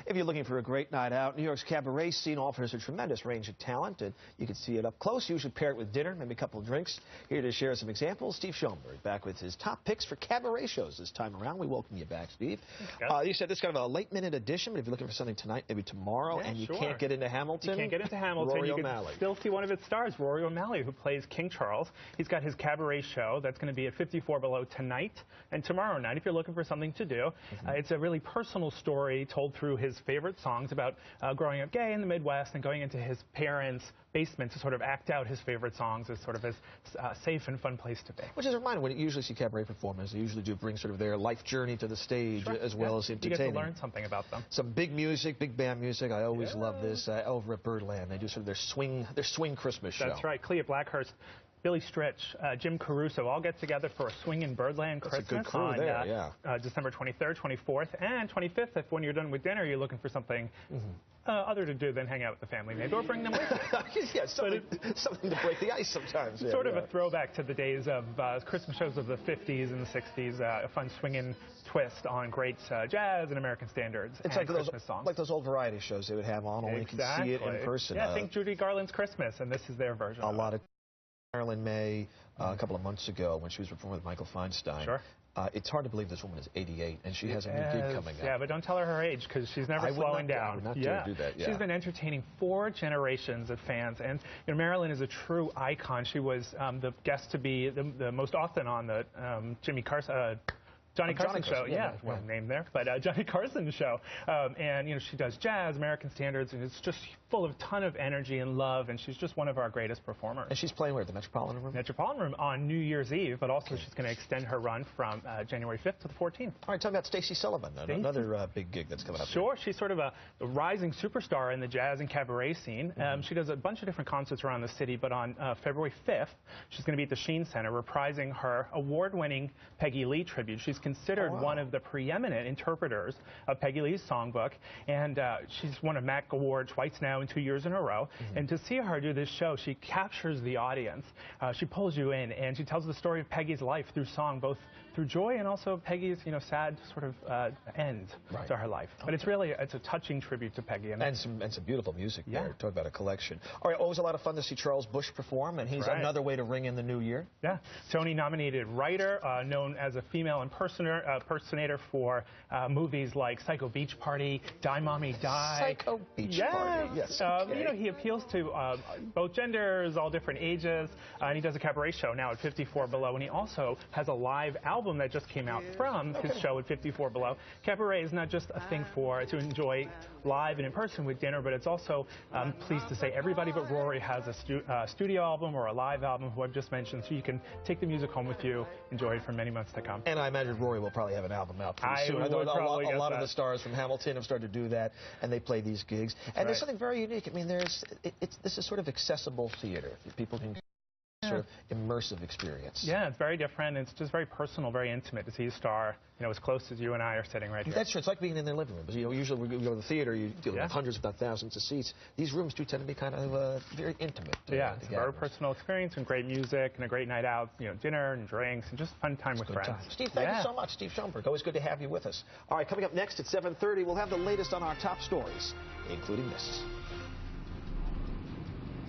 If you're looking for a great night out, New York's Cabaret scene offers a tremendous range of talent, and you can see it up close. Usually pair it with dinner, maybe a couple of drinks. Here to share some examples, Steve Schonberg, back with his top picks for cabaret shows this time around. We welcome you back, Steve. You said this is kind of a late-minute edition, but if you're looking for something tonight, maybe tomorrow, and you can't get into Hamilton, you can't get into Hamilton. Rory you O'Malley. can still see one of its stars, Rory O'Malley, who plays King Charles. He's got his cabaret show that's going to be at 54 Below tonight and tomorrow night if you're looking for something to do. It's a really personal story told through his favorite songs about growing up gay in the Midwest and going into his parents' basement to sort of act out his favorite songs as sort of his safe and fun place to be. Which is a reminder, when you usually see cabaret performers, they usually do bring sort of their life journey to the stage as well as entertaining. You get to learn something about them. Some big music, big band music. I always love this. Over at Birdland, they do sort of their swing Christmas show. That's right. Clea Blackhurst, Billy Stritch, Jim Caruso all get together for a swing in Birdland Christmas on December 23rd, 24th, and 25th. If when you're done with dinner, you're looking for something other to do than hang out with the family, maybe, or bring them with you. Yeah, something to break the ice sometimes. Yeah, sort of a throwback to the days of Christmas shows of the 50s and the 60s, a fun swinging twist on great jazz and American standards. It's like Christmas songs. Like those old variety shows they would have on, only you can see it in person. Yeah, think Judy Garland's Christmas, and this is their version. A lot of Marilyn May a couple of months ago when she was performing with Michael Feinstein. Sure. It's hard to believe this woman is 88 and she has a new gig coming up. Yeah, but don't tell her age because she's never slowing down. I would not dare do that. Yeah. She's been entertaining 4 generations of fans, and Marilyn is a true icon. She was the guest to be the most often on the Johnny Carson show, well named there, but Johnny Carson show, and she does jazz, American standards, and it's just full of a ton of energy and love, and she's just one of our greatest performers. And she's playing where, at the Metropolitan Room? Metropolitan Room on New Year's Eve, but also she's going to extend her run from January 5th to the 14th. All right, talk about Stacey Sullivan, another big gig that's coming up. Sure, she's sort of a rising superstar in the jazz and cabaret scene. She does a bunch of different concerts around the city, but on February 5th, she's going to be at the Sheen Center reprising her award-winning Peggy Lee tribute. She's considered one of the preeminent interpreters of Peggy Lee's songbook, and she's won a MAC Award twice now in 2 years in a row. And to see her do this show, she captures the audience. She pulls you in, and she tells the story of Peggy's life through song, both through joy and also Peggy's sad sort of end to her life. But it's a touching tribute to Peggy. And some beautiful music there. Talk about a collection. All right, always a lot of fun to see Charles Busch perform, and he's another way to ring in the new year. Yeah, Tony-nominated writer, known as a female impersonator for movies like Psycho Beach Party, Die Mommy Die. Psycho Beach Party, yes. He appeals to both genders, all different ages, and he does a cabaret show now at 54 Below, and he also has a live album that just came out from his show at 54 Below. Cabaret is not just a thing to enjoy live and in person with dinner, but it's also, I'm pleased to say, everybody but Rory has a studio album or a live album, who I've just mentioned, so you can take the music home with you, enjoy it for many months to come. And I imagine Rory will probably have an album out pretty soon. A lot of the stars from Hamilton have started to do that, and they play these gigs. And there's something very unique. I mean, this is sort of accessible theater. People can sort of immersive experience. Yeah, it's very different. It's just very personal, very intimate to see a star, as close as you and I are sitting right here. That's true. It's like being in their living rooms. Usually when you go to the theater, you deal with hundreds, if not thousands of seats. These rooms do tend to be kind of very intimate. It's a very personal experience and great music and a great night out, dinner and drinks and just fun time with friends. Steve, thank you so much. Steve Schonberg, always good to have you with us. All right, coming up next at 7:30, we'll have the latest on our top stories, including this.